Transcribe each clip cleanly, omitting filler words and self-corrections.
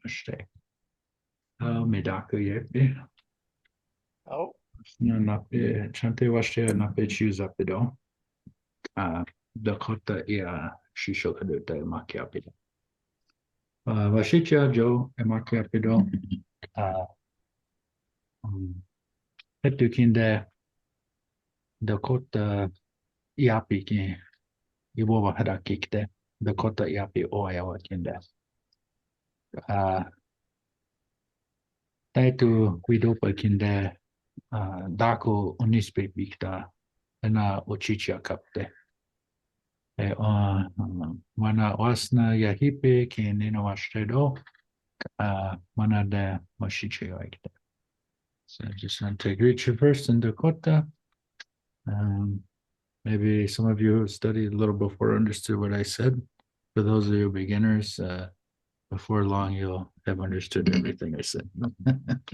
Stay. Medaka yepi. Oh, No nape chante washe nape choose apido. Dakota ia shisho kaduta maki apido. Washicha jo emaki apido. Uh, Hetu kinde Dakota iapi ki iwowa hara kikte. Dakota iapi oya wa kinde. Uh, Taitu kuidopa kinde dako unispe bikta na ochicha kapte. Mana wasna yahipe ke nino washredo mana de moshiche like. So I just want to greet you first in Dakota. Um, Maybe some of you who studied a little before understood what I said. For those of you beginners, before long you'll have understood everything I said.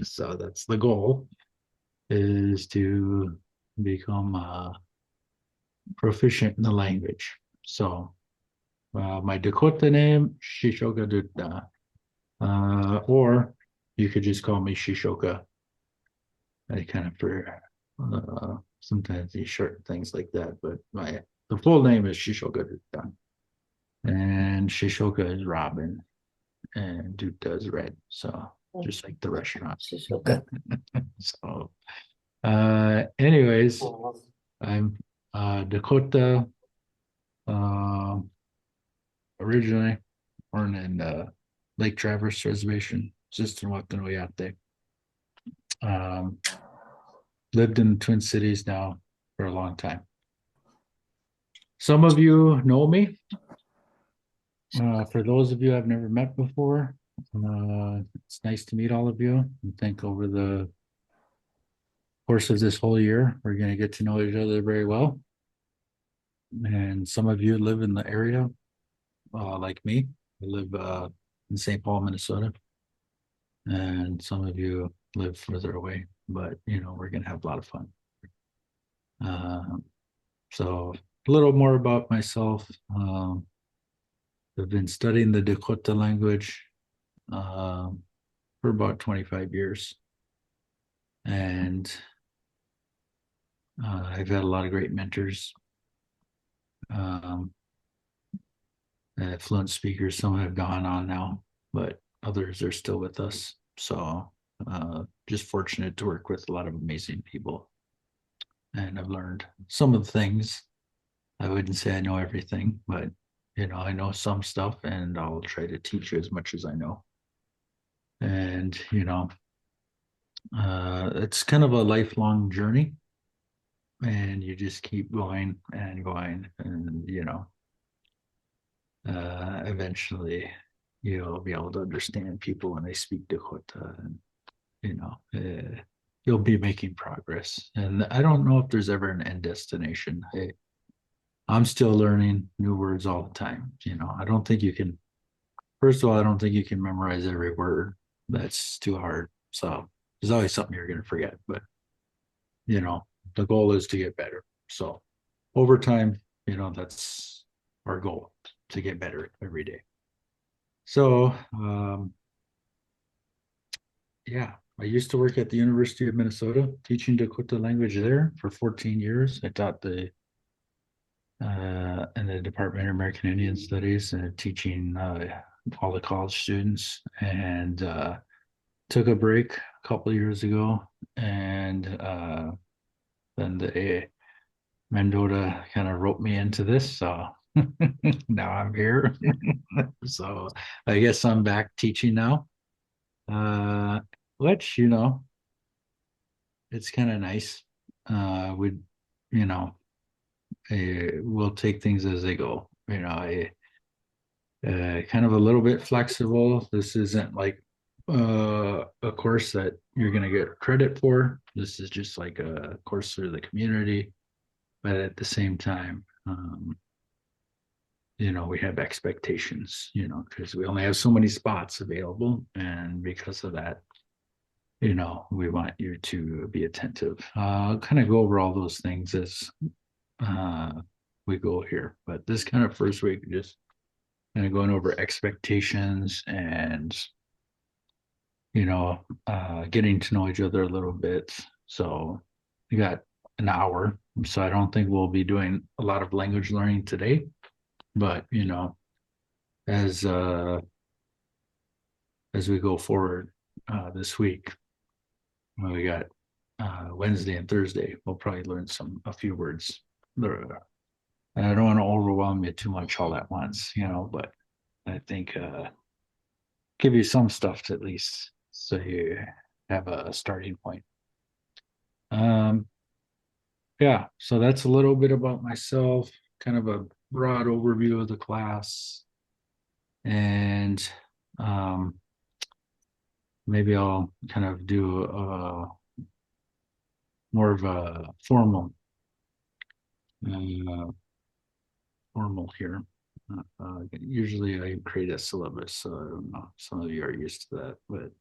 So that's the goal, is to become proficient in the language. So my Dakota name, Shishoka Dutta. Or you could just call me Shishoka. I kind of for sometimes these short things like that, but my the full name is Shishoka Dutta. And Shishoka is Robin and Dutta is red. So just like the restaurant. So anyways, I'm Dakota, uh, originally born in Lake Traverse Reservation, just in Wakanuyate. Um, Lived in the Twin Cities now for a long time. Some of you know me. For those of you I've never met before, it's nice to meet all of you. I think over the course of this whole year, we're going to get to know each other very well. And some of you live in the area, like me. I live in St. Paul, Minnesota. And some of you live further away, but we're going to have a lot of fun. Uh, so a little more about myself. I've been studying the Dakota language for about 25 years. And I've had a lot of great mentors, um, fluent speakers. Some have gone on now, but others are still with us. So just fortunate to work with a lot of amazing people. And I've learned some of the things. I wouldn't say I know everything, but I know some stuff and I'll try to teach you as much as I know. And it's kind of a lifelong journey, and you just keep going and going, and eventually you'll be able to understand people when they speak Dakota, and you'll be making progress. And I don't know if there's ever an end destination. I'm still learning new words all the time. I don't think you can. First of all, I don't think you can memorize every word. That's too hard. So there's always something you're going to forget. But you know, the goal is to get better. So over time, that's our goal, to get better every day. So yeah, I used to work at the University of Minnesota teaching Dakota language there for 14 years. I taught in the Department of American Indian Studies, teaching all the college students, and took a break a couple of years ago, and then the Mendota kind of roped me into this, so now I'm here. So I guess I'm back teaching now, uh, which it's kind of nice. We, you know, we'll take things as they go. Kind of a little bit flexible. This isn't like a course that you're going to get credit for. This is just like a course for the community, but at the same time, we have expectations, because we only have so many spots available. And because of that, we want you to be attentive. Kind of go over all those things as uh, we go here. But this kind of first week, just kind of going over expectations and getting to know each other a little bit. So we got an hour. So I don't think we'll be doing a lot of language learning today, but as uh as we go forward this week, we got Wednesday and Thursday, we'll probably learn a few words. And I don't want to overwhelm you too much all at once, but I think give you some stuff to at least so you have a starting point. Um, yeah, so that's a little bit about myself, kind of a broad overview of the class. And um, maybe I'll kind of do more of a uh, formal here. Usually I create a syllabus, so I don't know. Some of you are used to that, but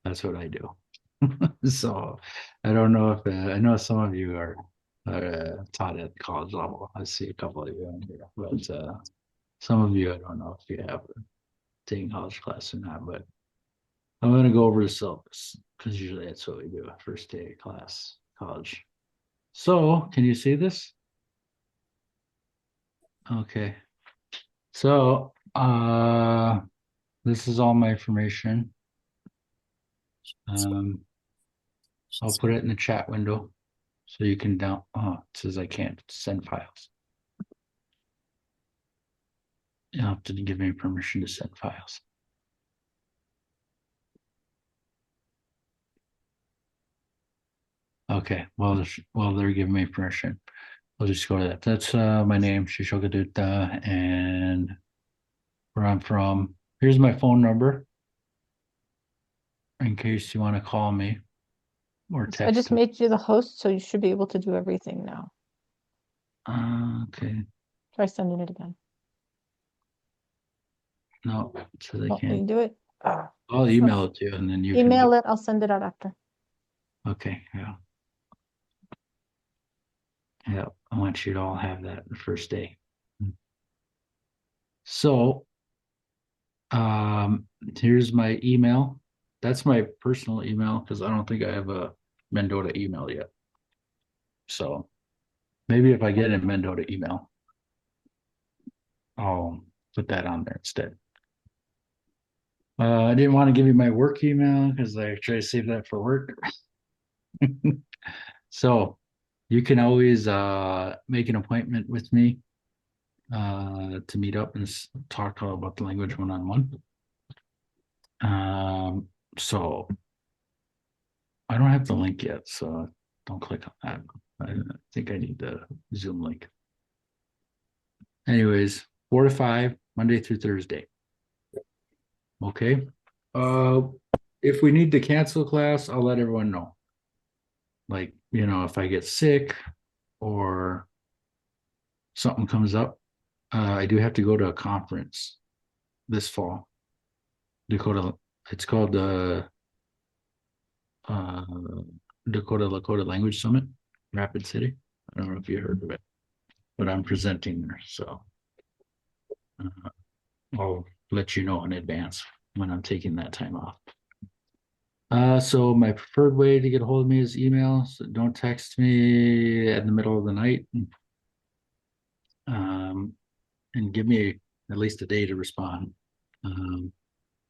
that's what I do. So I don't know if I know some of you are taught at college level. I see a couple of you in here, but some of you I don't know if you have taken college class or not. But I'm going to go over the syllabus because usually that's what we do first day of class, college. So can you see this? Okay. So this is all my information. Um, I'll put it in the chat window so you can it says I can't send files. You have to give me permission to send files. Okay, well, they're giving me permission. I'll just go to that. That's my name, Shishogadutta, and where I'm from. Here's my phone number in case you want to call me or I text. just made you the host, so you should be able to do everything now. Okay. Try sending it again. No, it says I You can't. do it. I'll email it to you and then you Email it. I'll send it out after. Okay, yeah. Yeah, I want you to all have that the first day. So, here's my email. That's my personal email because I don't think I have a Mendota email yet. So maybe if I get a Mendota email, I'll put that on there instead. I didn't want to give you my work email because I try to save that for work. So you can always make an appointment with me to meet up and talk about the language one-on-one. So I don't have the link yet, so don't click on that. I think I need the Zoom link. Anyways, 4 to 5, Monday through Thursday. Okay. If we need to cancel class, I'll let everyone know. Like, if I get sick or something comes up, I do have to go to a conference this fall. Dakota, it's called the uh, Dakota Language Summit, Rapid City. I don't know if you heard of it, but I'm presenting there, so I'll let you know in advance when I'm taking that time off. So my preferred way to get a hold of me is email. So don't text me in the middle of the night. And give me at least a day to respond.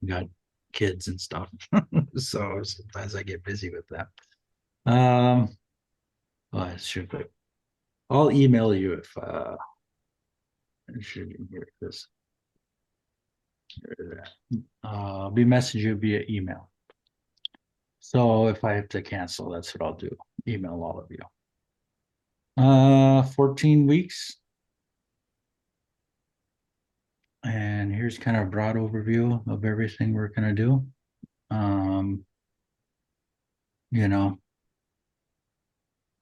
Got kids and stuff, so sometimes I get busy with that. Well, I should. I'll email you if I should hear this. I'll be messaging you via email. So if I have to cancel, that's what I'll do. Email all of you. 14 weeks. And here's kind of a broad overview of everything we're gonna do. You know,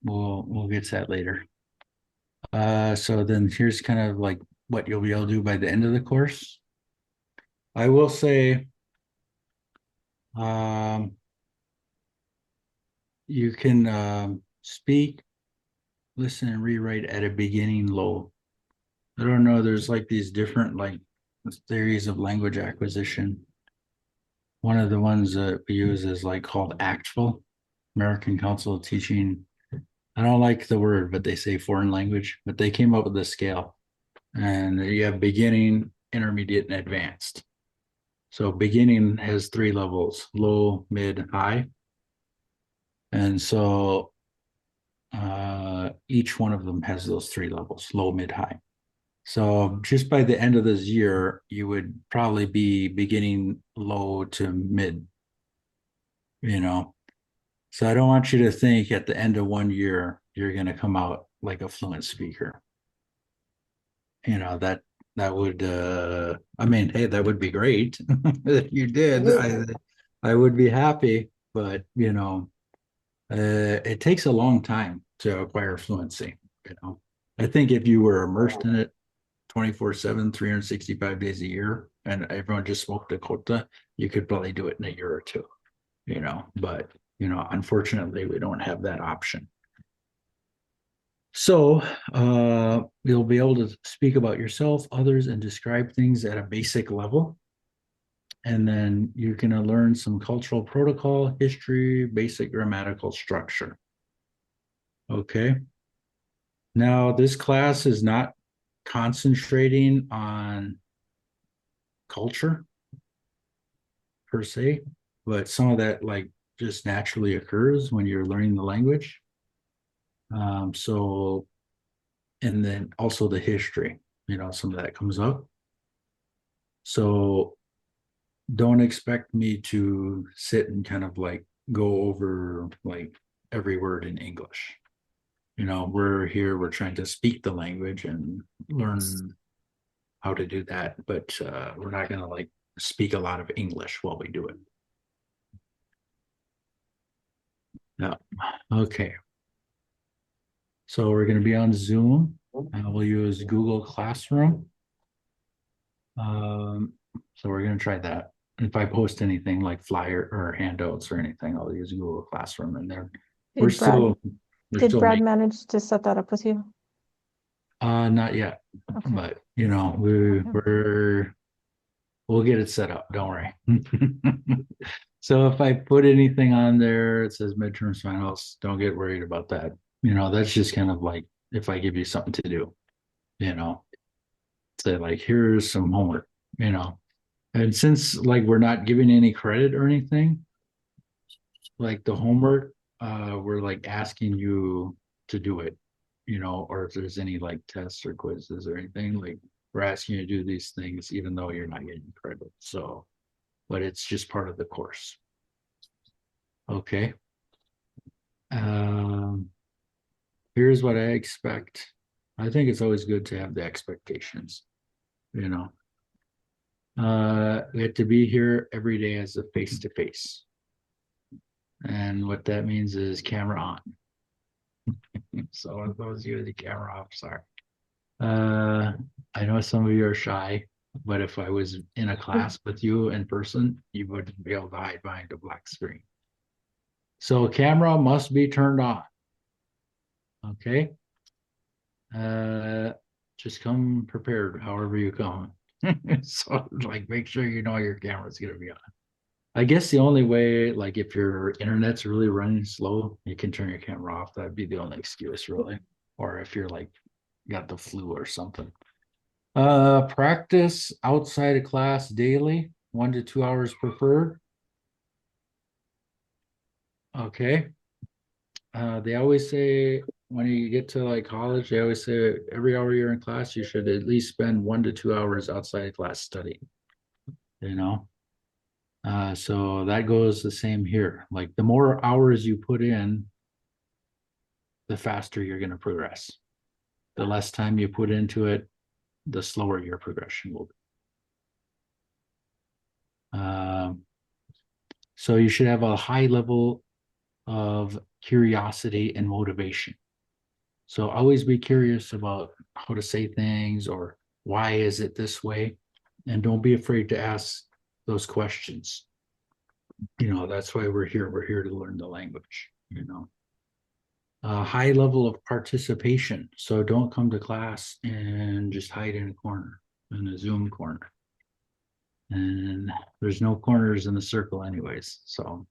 we'll get to that later. So then here's kind of like what you'll be able to do by the end of the course. I will say, you can speak, listen, and rewrite at a beginning low. I don't know, there's like these different like theories of language acquisition. One of the ones that we use is like called ACTFL, American Council of Teaching. I don't like the word, but they say foreign language, but they came up with a scale. And you have beginning, intermediate, and advanced. So beginning has 3 levels: low, mid, high. And so each one of them has those 3 levels: low, mid, high. So just by the end of this year, you would probably be beginning low to mid, you know. So I don't want you to think at the end of one year, you're going to come out like a fluent speaker. You know, that would I mean, hey, that would be great if you did. I would be happy, but you know, it takes a long time to acquire fluency, you know. I think if you were immersed in it 24/7, 365 days a year, and everyone just spoke Dakota, you could probably do it in a year or two, you know. But, you know, unfortunately, we don't have that option. So you'll be able to speak about yourself, others, and describe things at a basic level. And then you're going to learn some cultural protocol, history, basic grammatical structure. Okay. Now, this class is not concentrating on culture per se, but some of that like just naturally occurs when you're learning the language. So, and then also the history, you know, some of that comes up. So don't expect me to sit and kind of like go over like every word in English. You know, we're here, we're trying to speak the language and learn how to do that, but we're not going to like speak a lot of English while we do it. Yeah. Okay. So we're going to be on Zoom and we'll use Google Classroom. So we're going to try that. If I post anything like flyer or handouts or anything, I'll use Google Classroom in there. We're Did Brad, still, did Brad making, manage to set that up with you? not yet, Okay. but you know, we'll get it set up. Don't worry. So if I put anything on there, it says midterms finals, don't get worried about that. You know, that's just kind of like if I give you something to do, you know, say like, here's some homework, you know. And since like we're not giving any credit or anything, like the homework, we're like asking you to do it, you know, or if there's any like tests or quizzes or anything, like we're asking you to do these things even though you're not getting credit. So, but it's just part of the course. Okay. Um, here's what I expect. I think it's always good to have the expectations, you know. We have to be here every day as a face to face. And what that means is camera on. So those of you the camera off, sorry. I know some of you are shy, but if I was in a class with you in person, you wouldn't be able to hide behind a black screen. So camera must be turned on. Okay. Uh, just come prepared however you come. So like make sure you know your camera's gonna be on. I guess the only way, like if your internet's really running slow, you can turn your camera off. That'd be the only excuse, really. Or if you're like got the flu or something. Practice outside of class daily, 1 to 2 hours preferred. Okay. They always say when you get to like college, they always say every hour you're in class, you should at least spend 1 to 2 hours outside of class study. You know, so that goes the same here. Like the more hours you put in, the faster you're going to progress. The less time you put into it, the slower your progression will be. So you should have a high level of curiosity and motivation. So always be curious about how to say things or why is it this way? And don't be afraid to ask those questions. You know, that's why we're here. We're here to learn the language, you know. A high level of participation. So don't come to class and just hide in a corner, in a Zoom corner. And there's no corners in the circle anyways. So,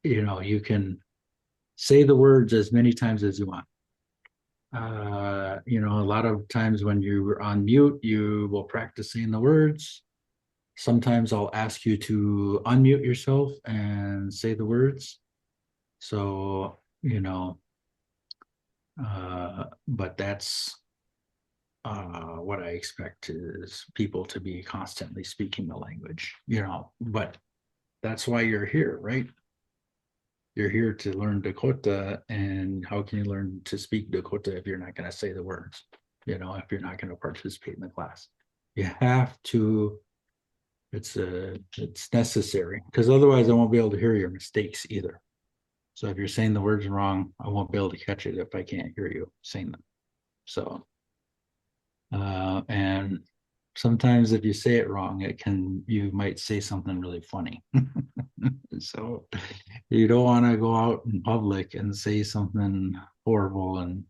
you can say the words as many times as you want. A lot of times when you're on mute, you will practice saying the words. Sometimes I'll ask you to unmute yourself and say the words. So, but that's what I expect is people to be constantly speaking the language, but that's why you're here, right? You're here to learn Dakota, and how can you learn to speak Dakota if you're not going to say the words, if you're not going to participate in the class? You have to, it's necessary, because otherwise I won't be able to hear your mistakes either. So if you're saying the words wrong, I won't be able to catch it if I can't hear you saying them. So, and sometimes if you say it wrong, you might say something really funny. So you don't want to go out in public and say something horrible and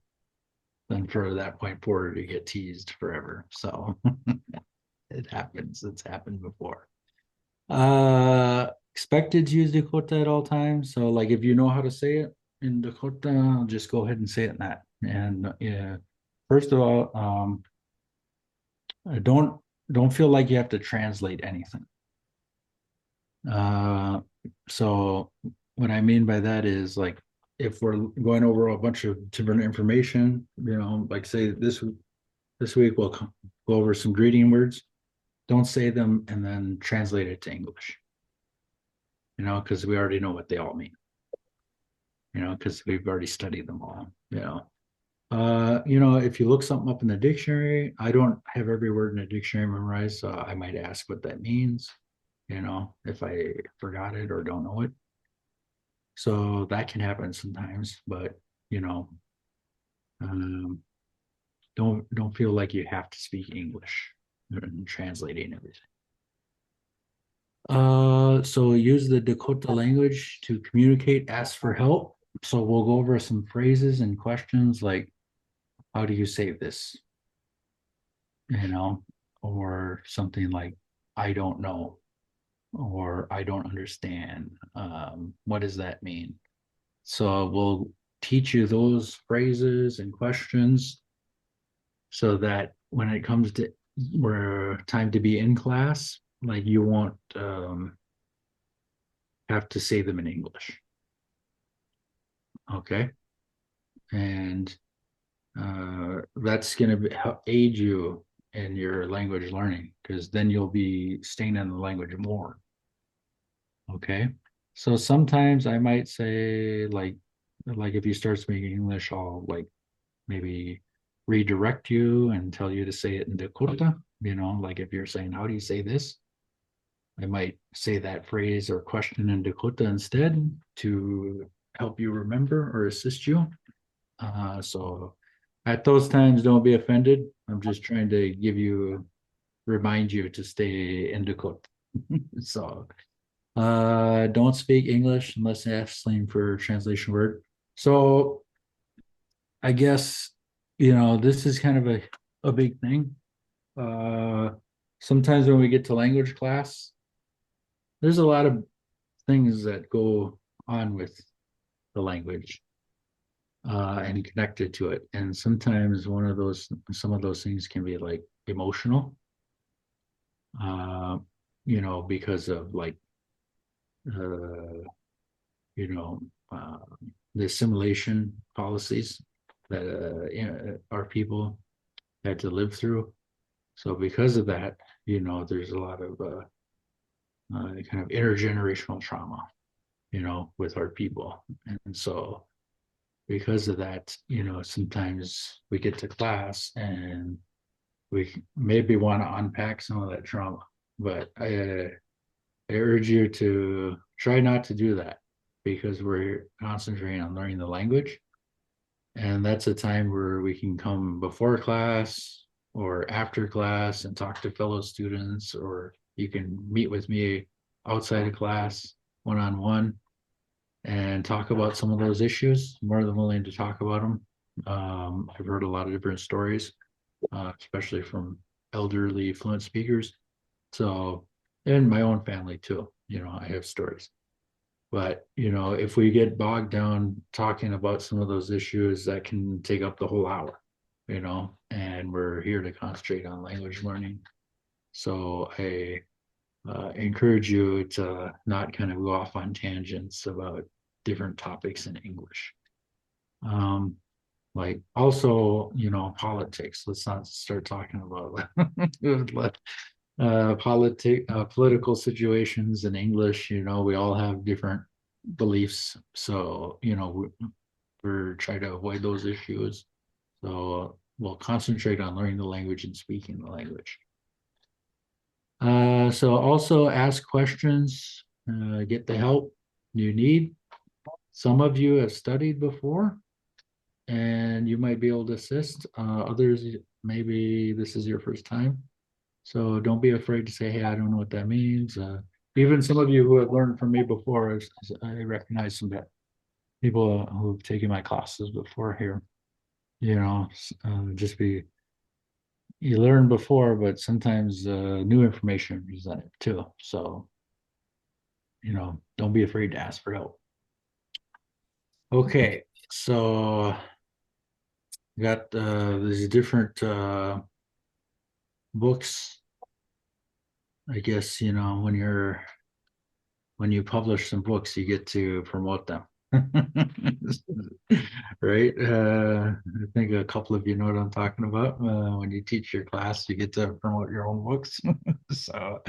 then for that point forward you get teased forever. So it happens. It's happened before. Expected to use Dakota at all times. So like if you know how to say it in Dakota, just go ahead and say it in that. And yeah, first of all, don't feel like you have to translate anything. So what I mean by that is like if we're going over a bunch of different information, like say this week we'll go over some greeting words. Don't say them and then translate it to English. Because we already know what they all mean. Because we've already studied them all. If you look something up in the dictionary, I don't have every word in the dictionary memorized, so I might ask what that means, if I forgot it or don't know it. So that can happen sometimes, but um, don't feel like you have to speak English and translating everything. So use the Dakota language to communicate, ask for help. So we'll go over some phrases and questions like, how do you say this? Or something like, I don't know, or I don't understand. What does that mean? So we'll teach you those phrases and questions so that when it comes to where time to be in class, like you won't have to say them in English. Okay. And that's going to aid you in your language learning, because then you'll be staying in the language more. Okay. So sometimes I might say like if you start speaking English, I'll like maybe redirect you and tell you to say it in Dakota. Like if you're saying, how do you say this? I might say that phrase or question in Dakota instead to help you remember or assist you. So at those times, don't be offended. I'm just trying to remind you to stay in Dakota. So don't speak English unless asking for translation word. So I guess, this is kind of a big thing. Sometimes when we get to language class, there's a lot of things that go on with the language and connected to it. And sometimes some of those things can be like emotional, because of like, uh, you know, uh, the assimilation policies that our people had to live through. So because of that, there's a lot of kind of intergenerational trauma, with our people. And so because of that, sometimes we get to class and we maybe want to unpack some of that trauma. But I urge you to try not to do that, because we're concentrating on learning the language. And that's a time where we can come before class or after class and talk to fellow students, or you can meet with me outside of class one-on-one and talk about some of those issues. More than willing to talk about them. I've heard a lot of different stories, especially from elderly fluent speakers. So, and my own family too, I have stories. But, if we get bogged down talking about some of those issues, that can take up the whole hour, and we're here to concentrate on language learning. So I encourage you to not kind of go off on tangents about different topics in English. Like also, politics. Let's not start talking about political situations in English. We all have different beliefs, so we're trying to avoid those issues. So we'll concentrate on learning the language and speaking the language. So also ask questions, get the help you need. Some of you have studied before and you might be able to assist. Others, maybe this is your first time. So don't be afraid to say, hey, I don't know what that means. Even some of you who have learned from me before, I recognize some people who've taken my classes before here. Just you learned before, but sometimes new information is presented too. So, don't be afraid to ask for help. Okay, so got these different books. I guess when you publish some books, you get to promote them. Right? I think a couple of you know what I'm talking about. When you teach your class, you get to promote your own books. So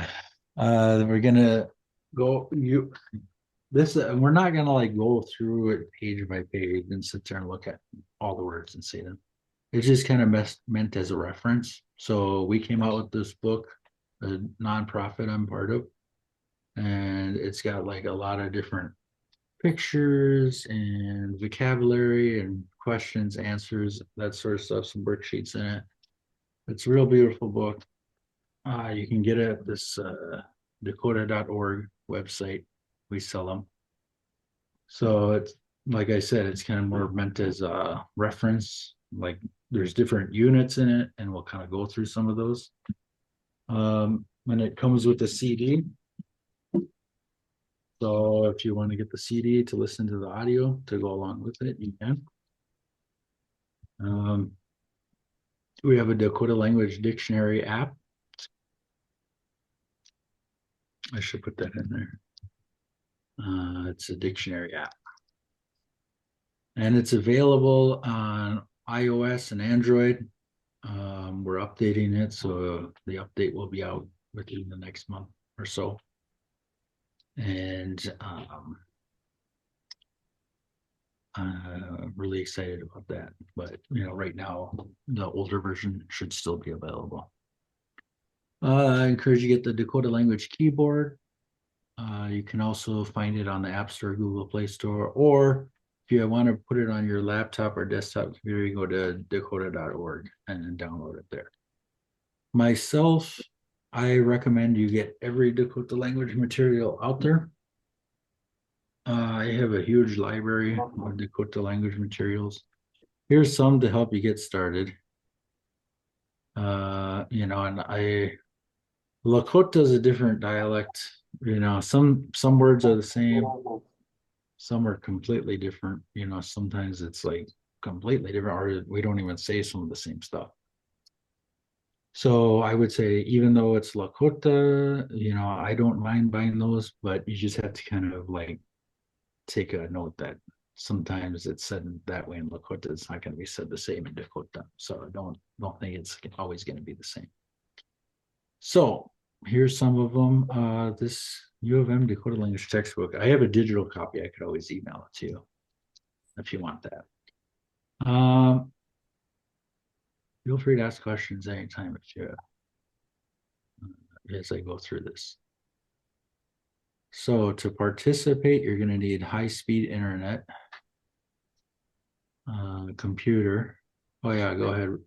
we're gonna go we're not gonna like go through it page by page and sit there and look at all the words and see them. It's just kind of meant as a reference. So we came out with this book, a nonprofit I'm part of, and it's got like a lot of different pictures and vocabulary and questions, answers, that sort of stuff, some worksheets in it. It's a real beautiful book. You can get it at this dakota.org website. We sell them. So it's like I said, it's kind of more meant as a reference. Like there's different units in it, and we'll kind of go through some of those. When it comes with the CD, so if you want to get the CD to listen to the audio to go along with it, you can. We have a Dakota Language Dictionary app. I should put that in there. It's a dictionary app. And it's available on iOS and Android. We're updating it, so the update will be out within the next month or so. And really excited about that. But right now the older version should still be available. I encourage you to get the Dakota Language keyboard. You can also find it on the App Store, Google Play Store, or if you want to put it on your laptop or desktop computer, you go to dakota.org and then download it there. Myself, I recommend you get every Dakota language material out there. I have a huge library of Dakota language materials. Here's some to help you get started. And Lakota is a different dialect. Some words are the same, some are completely different. Sometimes it's like completely different, or we don't even say some of the same stuff. So I would say, even though it's Lakota, I don't mind buying those, but you just have to kind of like take a note that sometimes it's said that way in Lakota. It's not going to be said the same in Dakota. So I don't think it's always going to be the same. So here's some of them. This U of M Dakota Language textbook. I have a digital copy. I could always email it to you if you want that. Feel free to ask questions anytime as I go through this. So to participate, you're going to need high-speed internet, computer. Oh yeah, go ahead,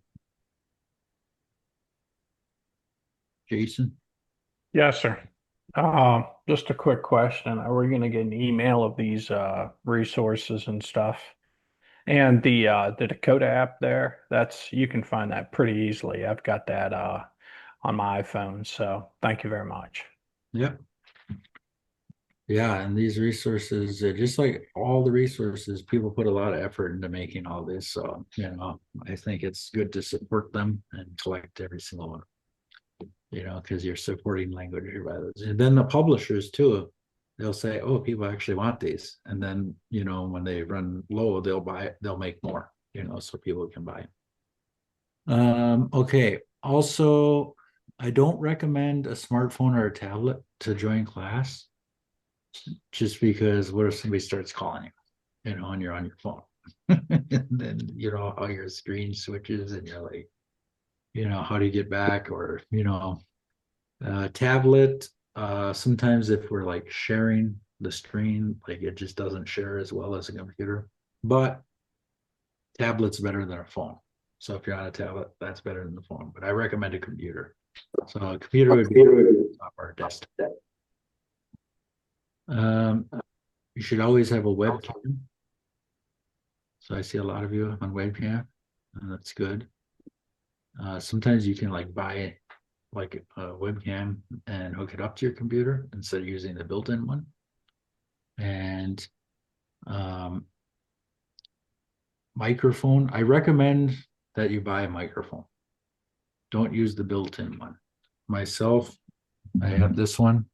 Jason. Yes, sir. Just a quick question. Are we going to get an email of these resources and stuff? And the Dakota app there, that's you can find that pretty easily. I've got that on my iPhone, so thank you very much. Yep. Yeah, and these resources, just like all the resources, people put a lot of effort into making all this. So, I think it's good to support them and collect every single one, because you're supporting language revitalization. And then the publishers too, they'll say, oh, people actually want these. And then, when they run low, they'll make more, so people can buy. Okay. Also, I don't recommend a smartphone or a tablet to join class, just because what if somebody starts calling you, and you're on your phone? And then, how your screen switches and you're like, how do you get back? Or, tablet, sometimes if we're like sharing the screen, like it just doesn't share as well as a computer. But tablet's better than a phone. So if you're on a tablet, that's better than the phone. But I recommend a computer. So a computer would be top our desktop. You should always have a webcam. So I see a lot of you on webcam. That's good. Sometimes you can like buy like a webcam and hook it up to your computer instead of using the built-in one. And microphone, I recommend that you buy a microphone. Don't use the built-in one. Myself, I have this one.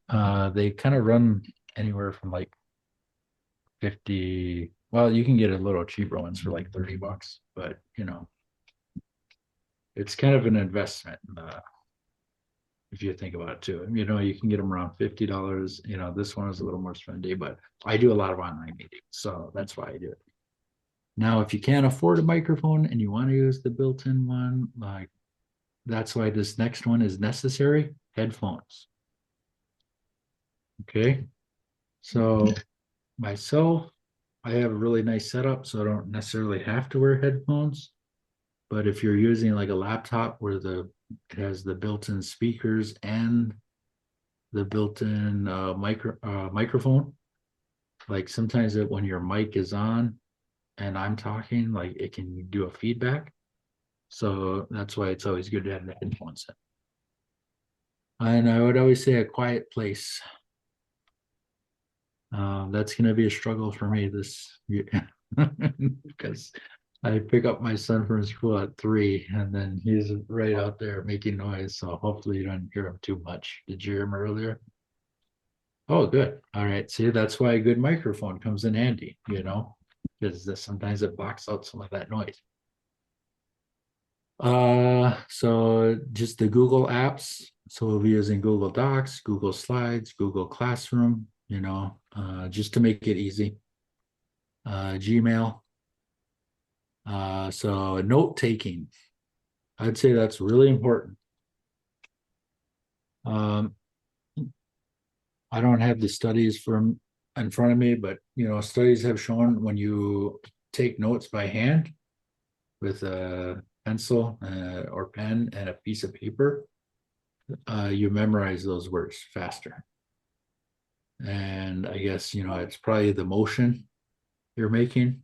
They kind of run anywhere from like 50. Well, you can get a little cheaper ones for like $30, but it's kind of an investment. If you think about it too, you can get them around $50. This one is a little more spendy, but I do a lot of online meetings, so that's why I do it. Now, if you can't afford a microphone and you want to use the built-in one, like that's why this next one is necessary: headphones. Okay, so myself, I have a really nice setup, so I don't necessarily have to wear headphones. But if you're using like a laptop where it has the built-in speakers and the built-in microphone, like sometimes when your mic is on and I'm talking, like it can do a feedback. So that's why it's always good to have the headphones in. And I would always say a quiet place. That's going to be a struggle for me this year because I pick up my son from school at 3, and then he's right out there making noise. So hopefully you don't hear him too much. Did you hear him earlier? Oh, good. All right. See, that's why a good microphone comes in handy, because sometimes it blocks out some of that noise. So just the Google apps. So we'll be using Google Docs, Google Slides, Google Classroom, just to make it easy. Gmail. So note taking, I'd say that's really important. I don't have the studies from in front of me, but studies have shown when you take notes by hand with a pencil or pen and a piece of paper, you memorize those words faster. And I guess it's probably the motion you're making.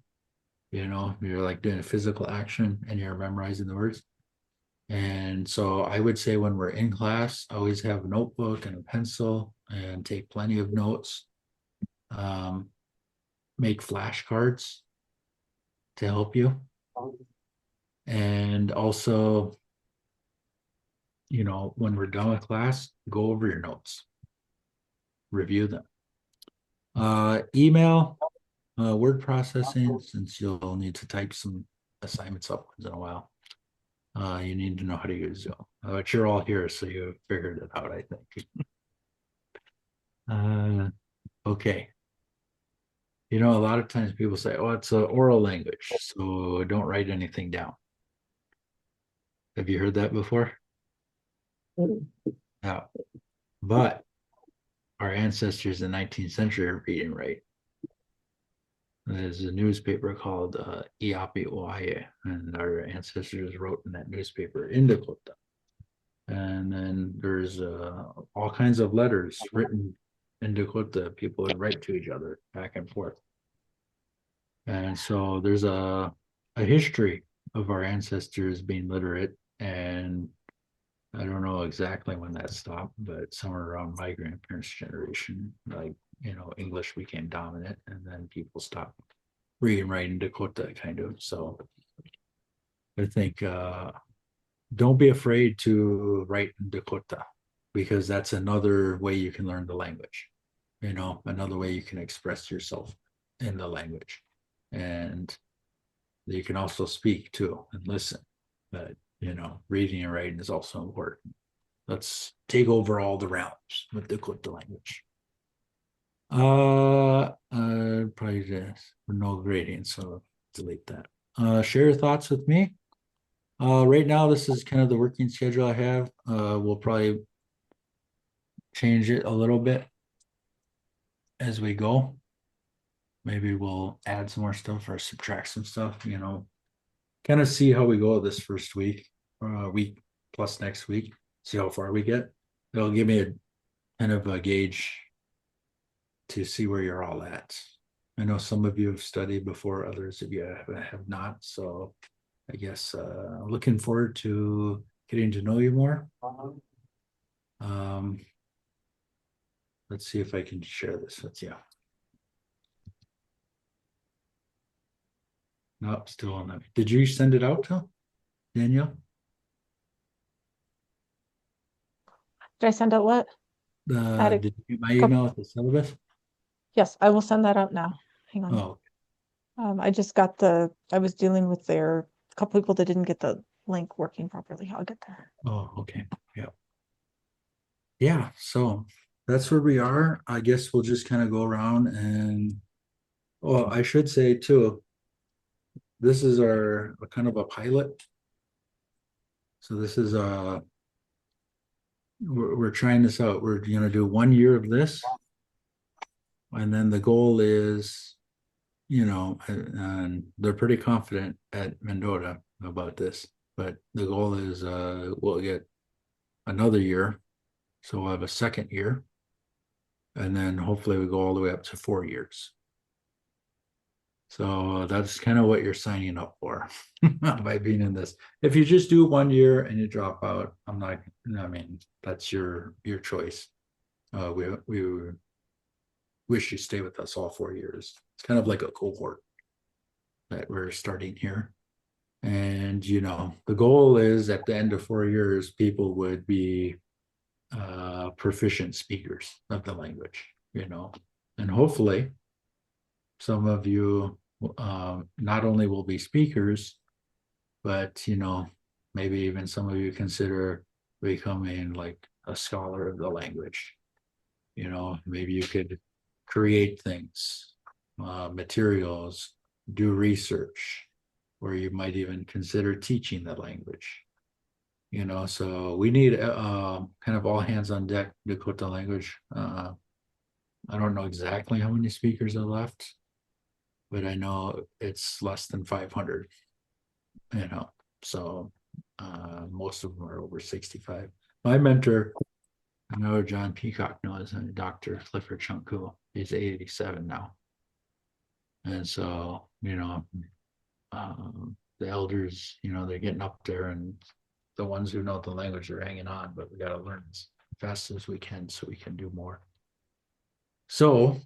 You're like doing a physical action and you're memorizing the words. And so I would say when we're in class, always have a notebook and a pencil and take plenty of notes. Make flashcards to help you. And also, when we're done with class, go over your notes, review them. Email, word processing, since you'll need to type some assignments up once in a while. You need to know how to use Zoom. But you're all here, so you figured it out, I think. Okay. A lot of times people say, oh, it's an oral language, so don't write anything down. Have you heard that before? No. But our ancestors in the 19th century are reading right. There's a newspaper called Iapi Oaye, and our ancestors wrote in that newspaper in Dakota. And then there's all kinds of letters written in Dakota. People would write to each other back and forth. And so there's a history of our ancestors being literate, and I don't know exactly when that stopped, but somewhere around my grandparents' generation, like, English became dominant and then people stopped reading and writing Dakota kind of. So I think don't be afraid to write in Dakota, because that's another way you can learn the language, another way you can express yourself in the language. And you can also speak too and listen. But, reading and writing is also important. Let's take over all the realms with Dakota language. Probably this, no gradient, so delete that. Share your thoughts with me. Right now, this is kind of the working schedule I have. We'll probably change it a little bit as we go. Maybe we'll add some more stuff or subtract some stuff, kind of see how we go this first week, week plus next week, see how far we get. It'll give me a kind of a gauge to see where you're all at. I know some of you have studied before, others of you have not. So I guess looking forward to getting to know you more. Let's see if I can share this with you. Nope, still on that. Did you send it out to Danielle? Did I send out what? Add Did you get my couple- email with the syllabus? Yes, I will send that out now. Hang on. Oh, I just got I was dealing with a couple people that didn't get the link working properly. I'll get there. oh, okay. Yeah. Yeah, so that's where we are. I guess we'll just kind of go around and, well, I should say too, this is our kind of a pilot. So this is we're trying this out. We're gonna do 1 year of this. And then the goal is, and they're pretty confident at Mendota about this, but the goal is we'll get another year. So we'll have a second year. And then hopefully we go all the way up to 4 years. So that's kind of what you're signing up for by being in this. If you just do 1 year and you drop out, that's your choice. We wish you stay with us all 4 years. It's kind of like a cohort that we're starting here. And, the goal is at the end of 4 years, people would be proficient speakers of the language, and hopefully some of you not only will be speakers, but maybe even some of you consider becoming like a scholar of the language. Maybe you could create things, materials, do research, or you might even consider teaching the language. So we need kind of all hands on deck Dakota language. I don't know exactly how many speakers are left, but I know it's less than 500, so most of them are over 65. My mentor, I know John Peacock knows, and Dr. Clifford Chunku, he's 87 now. And so, the elders, they're getting up there, and the ones who know the language are hanging on, but we got to learn as fast as we can so we can do more. So,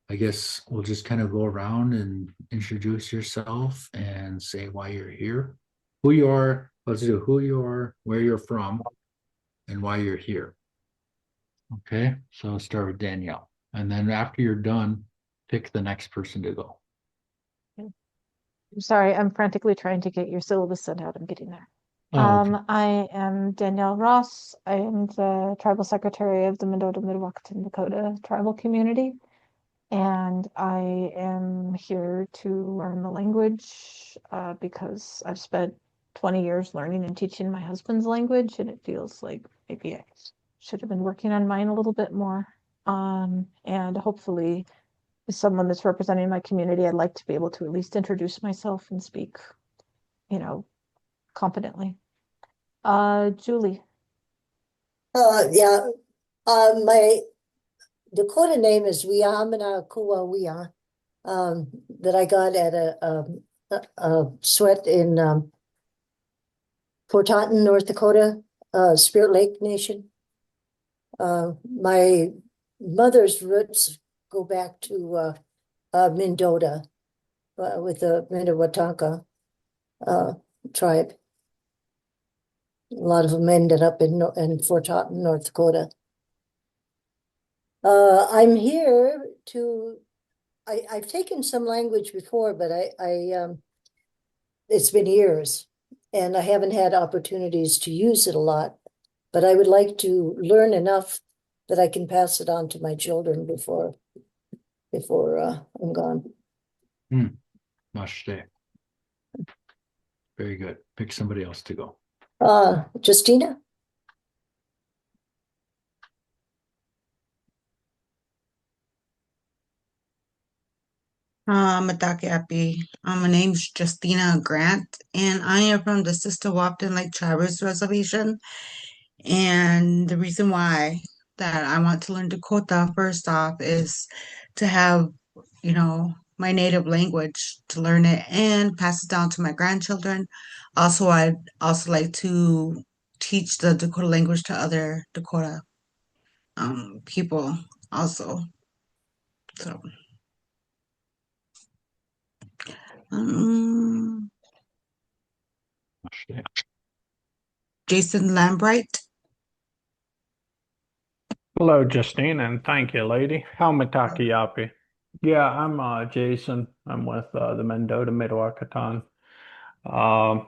I guess we'll just kind of go around and introduce yourself and say why you're here, who you are. Let's do who you are, where you're from, and why you're here. Okay, so I'll start with Danielle. And then after you're done, pick the next person to go. I'm sorry, I'm frantically trying to get your syllabus sent out. I'm getting there. Oh, okay. I am Danielle Ross. I am the tribal secretary of the Mendota Mdewakanton Dakota tribal community. And I am here to learn the language because I've spent 20 years learning and teaching my husband's language, and it feels like maybe I should have been working on mine a little bit more. And hopefully, as someone that's representing my community, I'd like to be able to at least introduce myself and speak, competently. Julie. Yeah, my Dakota name is Wiamana Kuawia, that I got at a sweat in Fort Taunton, North Dakota, Spirit Lake Nation. My mother's roots go back to Mendota with the Mdewakanton tribe. A lot of them ended up in Fort Taunton, North Dakota. I'm here to. I've taken some language before, but it's been years, and I haven't had opportunities to use it a lot. But I would like to learn enough that I can pass it on to my children before I'm gone. Mashte. Very good. Pick somebody else to go. Justina? Matake. My name's Justina Grant, and I am from the Sister Wapton Lake Traverse Reservation. And the reason why that I want to learn Dakota first off is to have, my native language, to learn it and pass it down to my grandchildren. Also, I'd also like to teach the Dakota language to other Dakota people also. So, um, Mashte. Jason Lambright. Hello, Justine, and thank you, lady. How Mataki Yapi? Yeah, I'm Jason. I'm with the Mendota Mdewakanton. Um,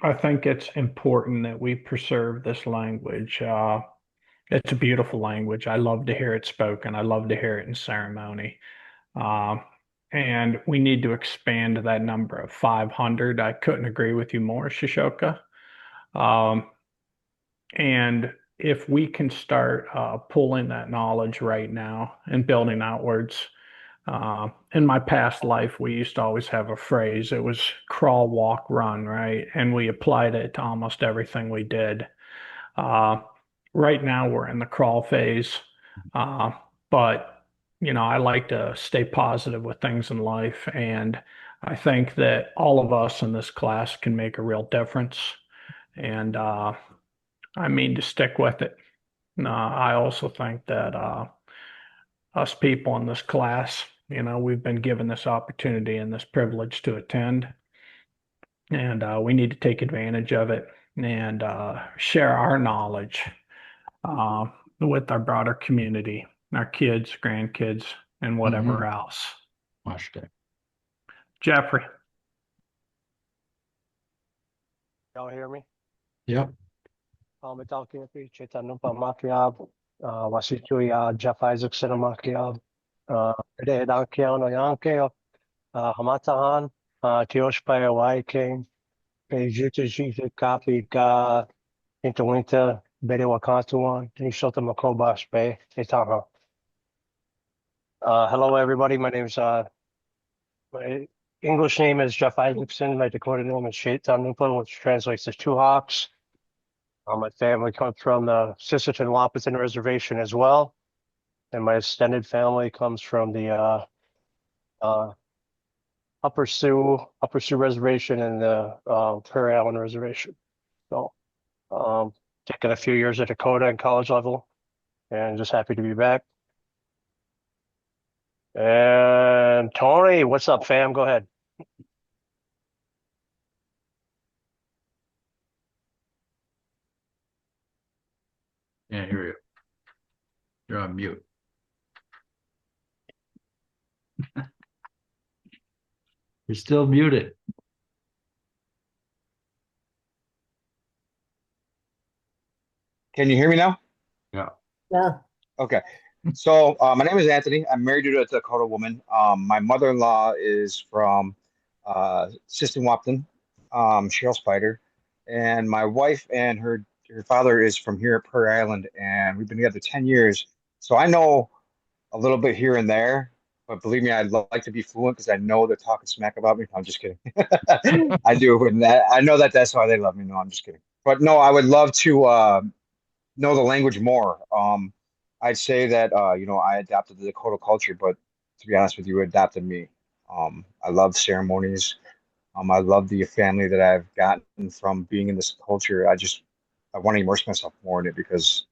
I think it's important that we preserve this language. It's a beautiful language. I love to hear it spoken. I love to hear it in ceremony. Um, and we need to expand that number of 500. I couldn't agree with you more, Shishoka. Um, and if we can start pulling that knowledge right now and building outwards, in my past life, we used to always have a phrase. It was crawl, walk, run, right? And we applied it to almost everything we did. Uh, right now, we're in the crawl phase. But, I like to stay positive with things in life. And I think that all of us in this class can make a real difference. And I mean to stick with it. I also think that us people in this class, we've been given this opportunity and this privilege to attend, and we need to take advantage of it and share our knowledge uh, with our broader community, our kids, grandkids, and whatever else. Mashte. Jeffrey. Y'all hear me? Yep. Metalki Chetan Makiab, Wasituya, Jeff Isaacson Makiab, Dankeo no Yankeo, Hamatahan, Tioshpaya Waike, Pejuta Jita Kapi Ga, Interwinter, Mdewakanton, Nishota Makobash Bay, Etaha. Hello, everybody. My English name is Jeff Isaacson. My Dakota name is Chetan, which translates to Two Hawks. My family comes from the Sisterton Wahpeton Reservation as well, and my extended family comes from the Upper Sioux Reservation and the Prairie Island Reservation. So, taking a few years at Dakota and college level, and just happy to be back. And Tony, what's up, fam? Go ahead. Can't hear you. You're on mute. You're still muted. Can you hear me now? Yeah. Yeah. Okay. So my name is Anthony. I'm married to a Dakota woman. My mother-in-law is from Siston Wapton, Cheryl Spider, and my wife and her father is from here at Prairie Island, and we've been together 10 years. So I know a little bit here and there, but believe me, I'd like to be fluent because I know they're talking smack about me. I'm just kidding. I do, and I know that that's why they love me. No, I'm just kidding. but no, I would love to know the language more. I'd say that I adapted the Dakota culture, but to be honest with you, it adapted me. I love ceremonies. I love the family that I've gotten from being in this culture. I want to immerse myself more in it because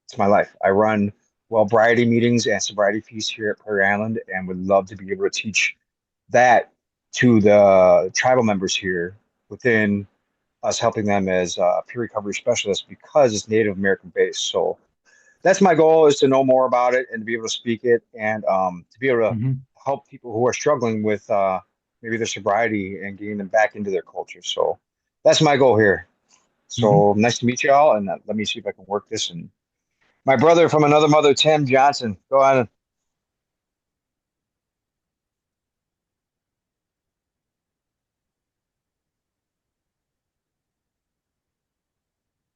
it's my life. I run well-briety meetings and sobriety feasts here at Prairie Island, and would love to be able to teach that to the tribal members here within us, helping them as peer recovery specialists because it's Native American based. So that's my goal, is to know more about it and to be able to speak it, and to be able to Mhm. help people who are struggling with maybe their sobriety and getting them back into their culture. So that's my goal here. Mhm. So nice to meet y'all, and let me see if I can work this. And my brother from another mother, Tim Johnson, go ahead.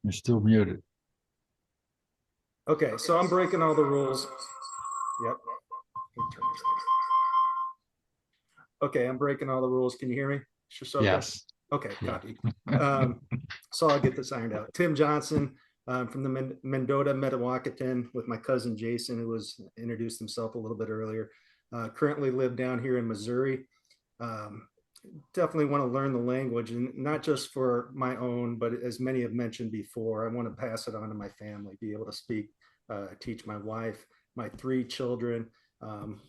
You're still muted. Okay, so I'm breaking all the rules. Yep. Let me turn this down. Okay, I'm breaking all the rules. Can you hear me, Shosoka? Yes. Okay, Yeah. copy. So I'll get this ironed out. Tim Johnson, from the Mendota, Mdewakanton, with my cousin Jason, who was introduced himself a little bit earlier. Currently live down here in Missouri. Um, Definitely want to learn the language, and not just for my own, but as many have mentioned before, I want to pass it on to my family, be able to speak, teach my wife, my 3 children.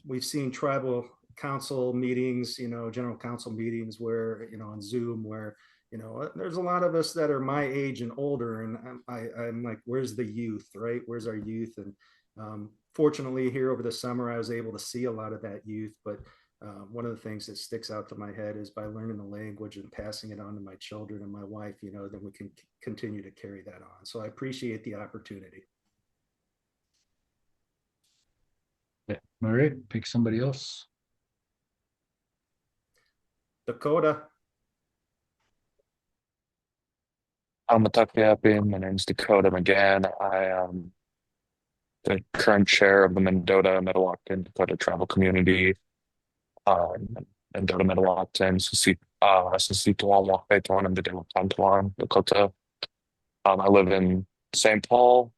We've seen tribal council meetings, general council meetings where, on Zoom, where, there's a lot of us that are my age and older, and I'm like, where's the youth, right? Where's our youth? And fortunately, here over the summer, I was able to see a lot of that youth, but one of the things that sticks out to my head is by learning the language and passing it on to my children and my wife, then we can continue to carry that on. So I appreciate the opportunity. Yeah. All right, pick somebody else. Dakota. I'm a Matapiapi. My name's Dakota McGann. I am the current chair of the Mendota, Mdewakanton Dakota Tribal Community. Um, Mendota, Mdewakanton, Sisituan, Wakaiton, and Mdewakanton, Dakota. I live in St. Paul,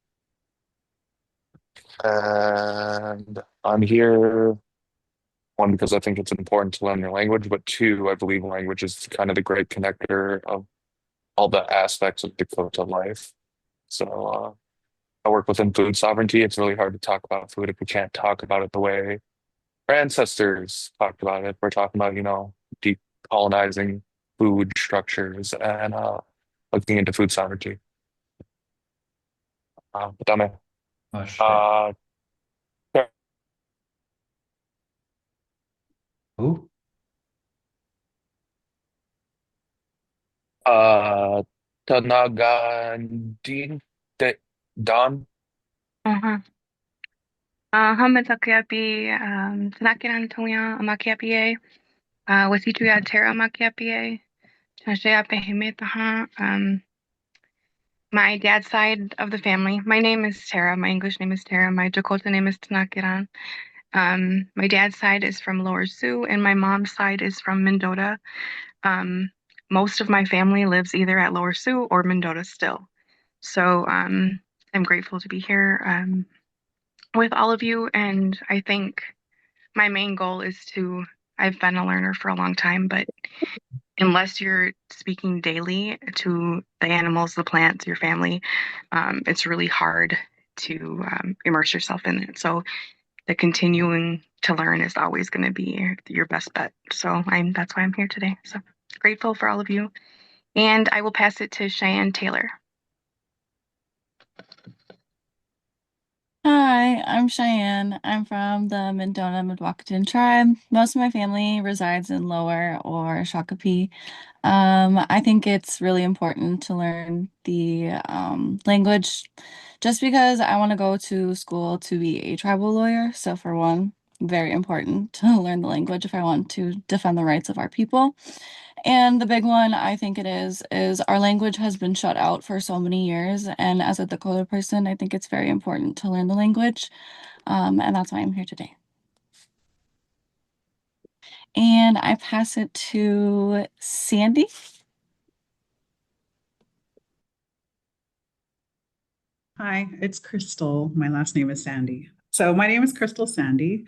and I'm here, one, because I think it's important to learn your language, but two, I believe language is kind of the great connector of all the aspects of Dakota life. So, I work within food sovereignty. It's really hard to talk about food if we can't talk about it the way our ancestors talked about it. We're talking about, decolonizing food structures and looking into food sovereignty. But Gosh. uh, Who? uh, Tanagandin, Don. Uh-huh. Hamatakiapi, Tanakiran Toya, Amakiapi, Wasituya Terra Makiapi, Tanashayape Himetaha. My dad's side of the family, my name is Tara. My English name is Tara. My Dakota name is Tanakiran. My dad's side is from Lower Sioux, and my mom's side is from Mendota. Um, Most of my family lives either at Lower Sioux or Mendota still. So I'm grateful to be here with all of you. And I think my main goal is I've been a learner for a long time, but unless you're speaking daily to the animals, the plants, your family, it's really hard to immerse yourself in it. So the continuing to learn is always going to be your best bet. So that's why I'm here today. So grateful for all of you. And I will pass it to Cheyenne Taylor. Hi, I'm Cheyenne. I'm from the Mendota Mdewakanton tribe. Most of my family resides in Lower or Shakopee. I think it's really important to learn the language just because I want to go to school to be a tribal lawyer. So for one, very important to learn the language if I want to defend the rights of our people. And the big one I think is our language has been shut out for so many years. And as a Dakota person, I think it's very important to learn the language. And that's why I'm here today. And I pass it to Sandy. Hi, it's Crystal. My last name is Sandy. So my name is Crystal Sandy.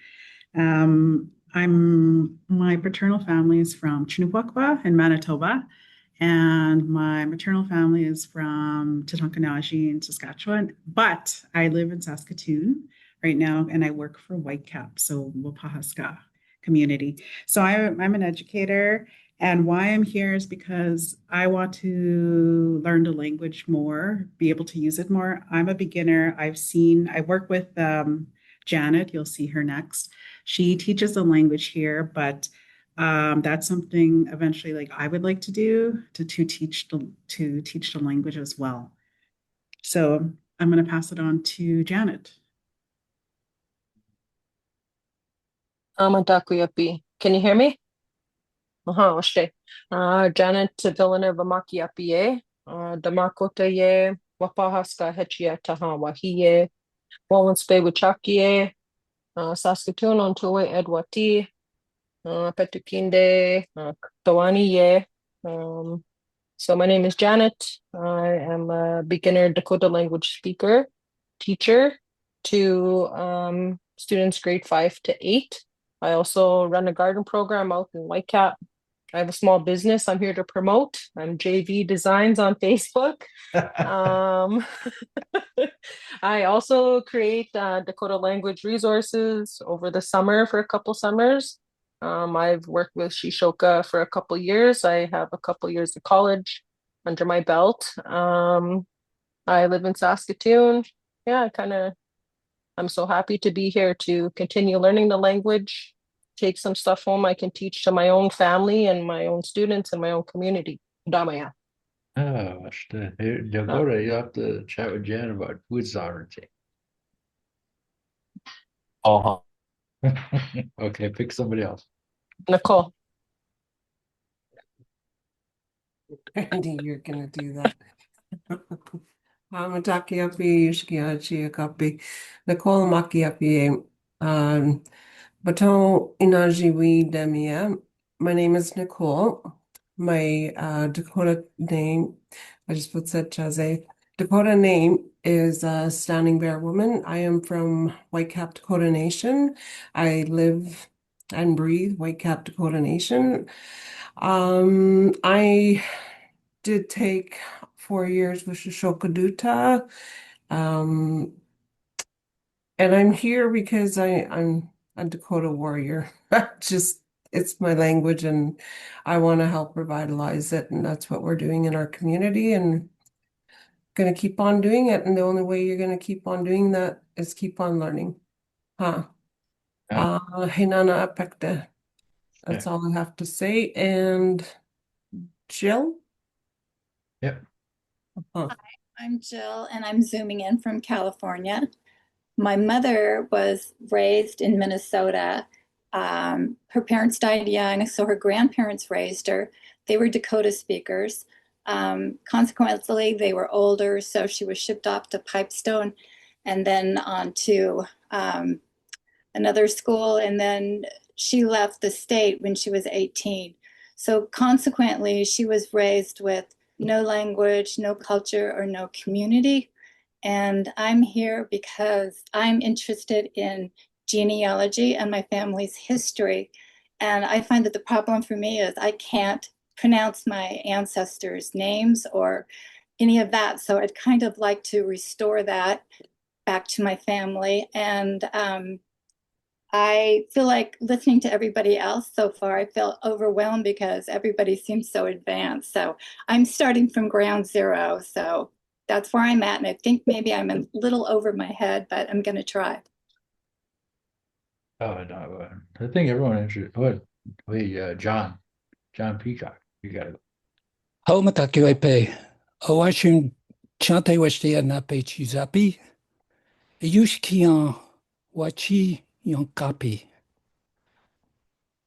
My paternal family is from Chinupakwa in Manitoba, and my maternal family is from Tutankanashi in Saskatchewan. But I live in Saskatoon right now, and I work for Whitecap, so Wapahaska community. So I'm an educator, and why I'm here is because I want to learn the language more, be able to use it more. I'm a beginner. I work with Janet, you'll see her next. She teaches the language here, but that's something eventually like I would like to do to teach the language as well. So I'm going to pass it on to Janet. Amadakuyapi. Can you hear me? Oshe. Janet Villanova Makiapi. Damakota ye. Wapahaska Hechia Tahawa Hiye. Wallenspe Wichakie. Saskatoon Ontoe Edwati. Petukinde. Tawani ye. So my name is Janet. I am a beginner Dakota language speaker, teacher to students grade 5 to 8. I also run a garden program out in Whitecap. I have a small business I'm here to promote. I'm JV Designs on Facebook. I also create Dakota language resources over the summer for a couple summers. I've worked with Shishoka for a couple years. I have a couple years of college under my belt. I live in Saskatoon. Yeah, I'm so happy to be here to continue learning the language, take some stuff home I can teach to my own family and my own students and my own community. Damaya. Oh, Dakota, you have to chat with Jan about food sovereignty. Uh-huh. Okay, pick somebody else. Nicole. Andy, you're gonna do that. Matakiapi, Yushkiachi, Akapi, Nicole Makiapi, Baton Inajiwi Demia. My name is Nicole. My Dakota name, I just put said Chaze. Dakota name is Standing Bear Woman. I am from Whitecap, Dakota Nation. I live and breathe Whitecap, Dakota Nation. I did take 4 years with Shokoduta. And I'm here because I'm a Dakota warrior. Just it's my language and I want to help revitalize it. And that's what we're doing in our community and gonna keep on doing it. And the only way you're gonna keep on doing that is keep on learning. Huh. Hinana apekte. That's all I have to say. And Jill? Yep. Huh. Hi, I'm Jill, and I'm zooming in from California. My mother was raised in Minnesota. Her parents died young, so her grandparents raised her. They were Dakota speakers. Consequently, they were older, so she was shipped off to Pipestone and then on to another school, and then she left the state when she was 18. So consequently, she was raised with no language, no culture, or no community. And I'm here because I'm interested in genealogy and my family's history. And I find that the problem for me is I can't pronounce my ancestors' names or any of that. So I'd kind of like to restore that back to my family. And I feel like listening to everybody else so far, I feel overwhelmed because everybody seems so advanced. So I'm starting from ground zero. So that's where I'm at. And I think maybe I'm a little over my head, but I'm going to try. Oh, no, I think everyone interested. What? Wait, John Peacock, you gotta go. Haumatakiwepe, Awashun Chante Westia Nape Chizapi, Yushkian Wachi Yonkapi.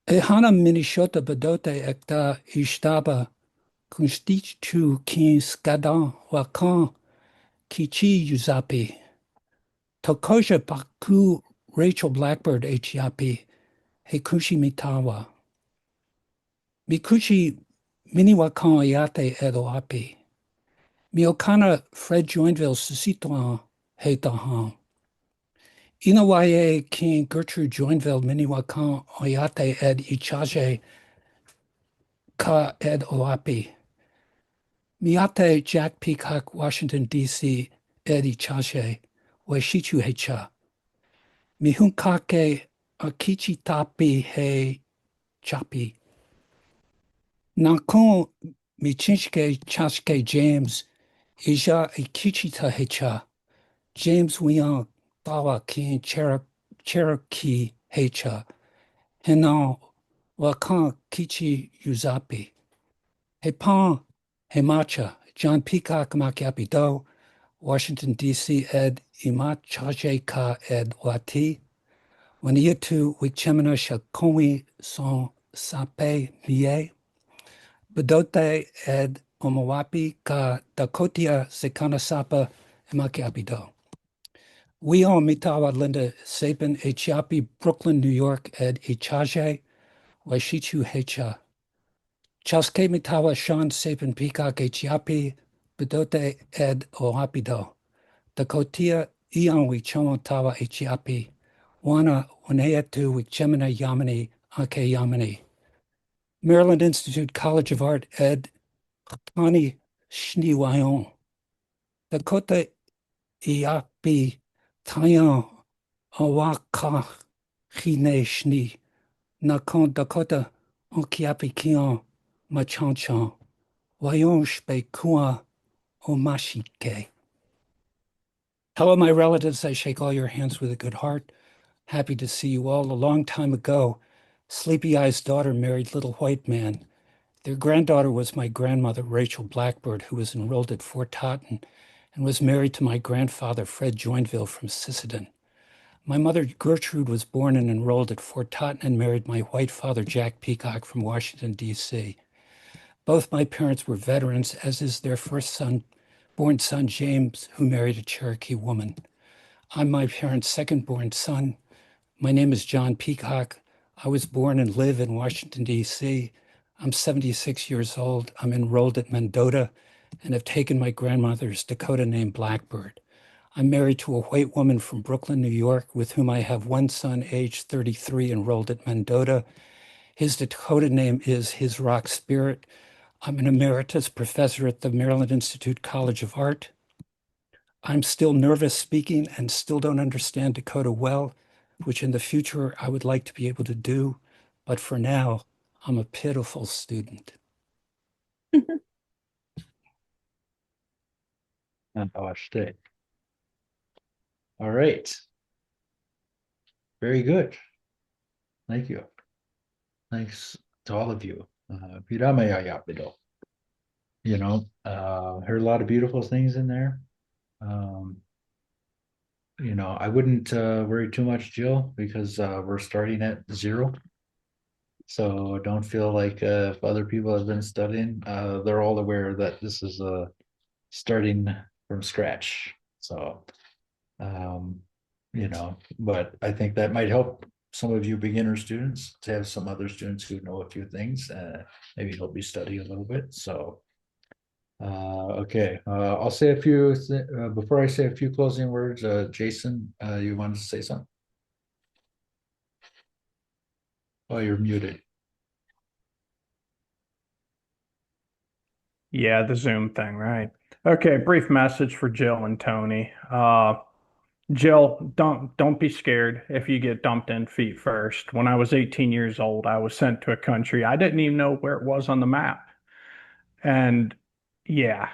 Ehana Minishota Bedote Ekta Ishtaba Kunstich Chu Kin Skadan Wakan Kichi Yuzapi. Tokosha Baku Rachel Blackbird Hiapi, Hekushi Mitawa. Mikushi Miniwakan Yate Edo Api. Miokana Fred Joinville Susitwan he dahan. Inawaye King Gertrude Joinville Miniwakan Oyate ed Ichaje Ka ed Oapi. Miate Jack Peacock Washington DC ed Ichaje Weshichu Hecha. Mihunkake Akichi Tapi He Chapi. Nankon Michinske Chashke James Ija Ikichita Hecha. James Wian Bawa King Cherokee Hecha. Henan Wakan Kichi Uzapi. Hepan Hemacha John Peacock Makiapi Do Washington DC ed Imachaje Ka ed Wati. Waniatu Wichemina Shakomi Son Sape Mie. Bedote ed Omawapi Ka Dakotia Sekana Sapa Makiapido. We all Mitawa Linda Sapin Echiapi Brooklyn, New York ed Echaje Waishichu Hecha. Chaske Mitawa Sean Sapin Peacock Echiapi Bedote ed Ohapido. Dakotia Ian Wichomo Tawa Echiapi. Wana Waneatu Wichemina Yamani Ake Yamani. Maryland Institute College of Art ed Tani Shniwayon. Dakota Iapi Tayan Awaka Hine Shni. Nakon Dakota Onkiapi Kion Machanchan. Wayon Shpe Kua Omashike. Hello, my relatives. I shake all your hands with a good heart. Happy to see you all. A long time ago, Sleepy Eye's daughter married Little White Man. Their granddaughter was my grandmother, Rachel Blackbird, who was enrolled at Fort Totten and was married to my grandfather, Fred Joinville from Sisseton. My mother, Gertrude, was born and enrolled at Fort Totten and married my white father, Jack Peacock from Washington, D.C. Both my parents were veterans, as is their born son, James, who married a Cherokee woman. I'm my parents' second-born son. My name is John Peacock. I was born and live in Washington, D.C. I'm 76 years old. I'm enrolled at Mendota and have taken my grandmother's Dakota name Blackbird. I'm married to a white woman from Brooklyn, New York, with whom I have one son, age 33, enrolled at Mendota. His Dakota name is His Rock Spirit. I'm an emeritus professor at the Maryland Institute College of Art. I'm still nervous speaking and still don't understand Dakota well, which in the future I would like to be able to do. But for now, I'm a pitiful student. And State. All right. Very good. Thank you. Thanks to all of you. You know, heard a lot of beautiful things in there. You know, I wouldn't worry too much, Jill, because we're starting at 0. So don't feel like if other people have been studying, they're all aware that this is starting from scratch. So, you know, but I think that might help some of you beginner students to have some other students who know a few things, maybe help you study a little bit. So, okay, I'll say a few, before I say a few closing words, Jason, you wanted to say something? Oh, you're muted. Yeah, the Zoom thing, right? Okay, brief message for Jill and Tony. Jill, don't be scared if you get dumped in feet first. When I was 18 years old, I was sent to a country I didn't even know where it was on the map. And yeah,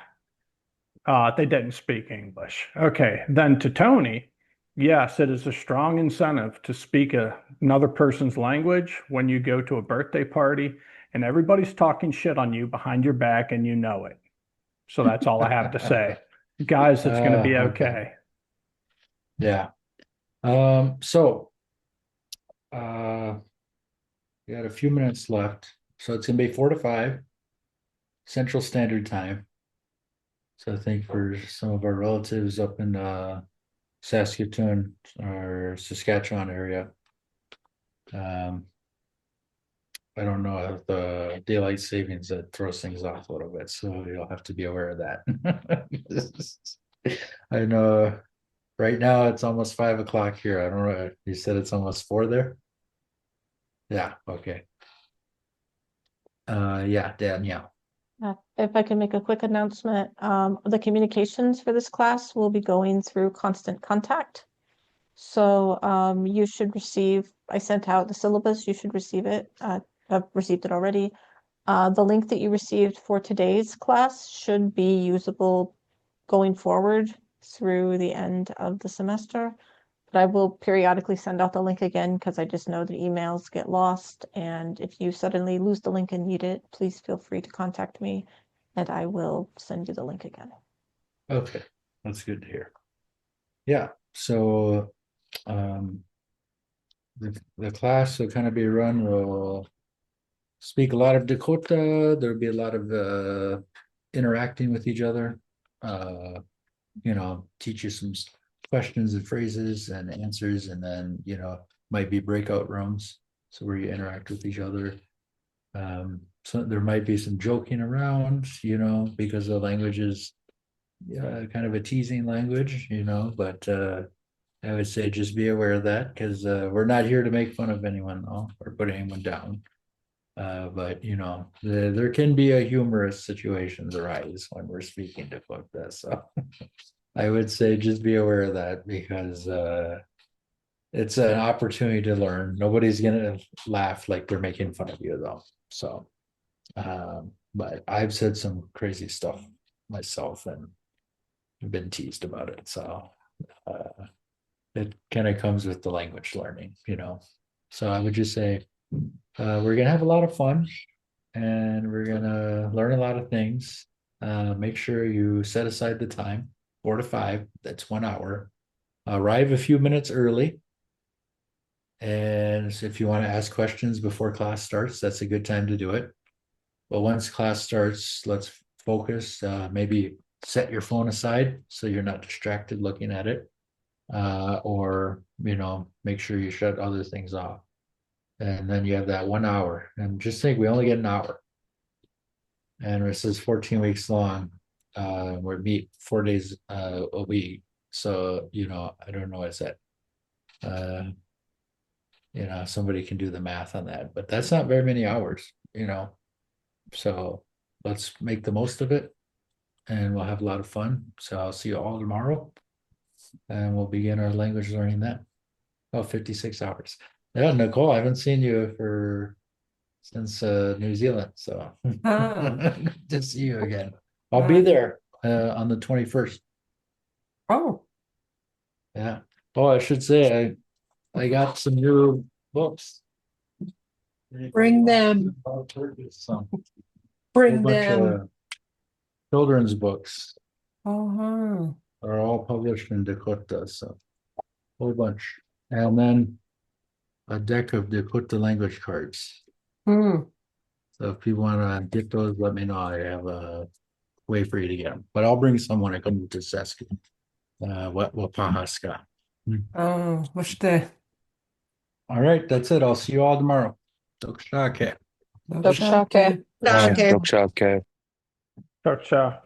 they didn't speak English. Okay, then to Tony, yes, it is a strong incentive to speak another person's language when you go to a birthday party and everybody's talking shit on you behind your back and you know it. So that's all I have to say. Guys, it's going to be okay. Yeah. So we got a few minutes left. So it's gonna be 4 to 5 Central Standard Time. So I think for some of our relatives up in Saskatoon or Saskatchewan area, I don't know if the daylight savings that throws things off a little bit, so you'll have to be aware of that. I know Right now, it's almost 5 o'clock here. I don't know. You said it's almost 4 there? Yeah, okay. Yeah, Danielle. If I can make a quick announcement, the communications for this class will be going through Constant Contact. So you should receive, I sent out the syllabus, you should receive it. I've received it already. The link that you received for today's class should be usable going forward through the end of the semester. But I will periodically send out the link again because I just know that emails get lost. And if you suddenly lose the link and need it, please feel free to contact me and I will send you the link again. Okay, that's good to hear. Yeah, so the class will kind of be run, we'll speak a lot of Dakota. There'll be a lot of interacting with each other. Teach you some questions and phrases and answers, and then might be breakout rooms, so where you interact with each other. So there might be some joking around, because the language is kind of a teasing language, but I would say just be aware of that, because we're not here to make fun of anyone or put anyone down. But there can be a humorous situations arise when we're speaking to Dakota. So I would say just be aware of that, because it's an opportunity to learn. Nobody's gonna laugh like they're making fun of you though. So but I've said some crazy stuff myself and been teased about it. So it kind of comes with the language learning, So I would just say we're gonna have a lot of fun and we're gonna learn a lot of things. Make sure you set aside the time, 4 to 5. That's 1 hour. Arrive a few minutes early. And if you want to ask questions before class starts, that's a good time to do it. But once class starts, let's focus. Maybe set your phone aside so you're not distracted looking at it. Or make sure you shut other things off. And then you have that 1 hour. And just think, we only get an hour. And this is 14 weeks long. We meet 4 days a week. So, I don't know what's that. Somebody can do the math on that, but that's not very many hours, So let's make the most of it and we'll have a lot of fun. So I'll see you all tomorrow and we'll begin our language learning then. 56 hours. Yeah, Nicole, I haven't seen you since New Zealand. So good to see you again. I'll be there on the 21st. Oh, Yeah. Oh, I should say I got some new books. bring them. Some Bring bunch them. of children's books Uh-huh. are all published in Dakota, so whole bunch. And then a deck of Dakota language cards. Hmm. So if you want to get those, let me know. I have a way for you to get them. But I'll bring some when I come to Saska. Wapahaska. Oh, what's the All right, that's it. I'll see you all tomorrow. Dokshake. Dokshake. All right, Okay. Dokshak. Ciao, ciao.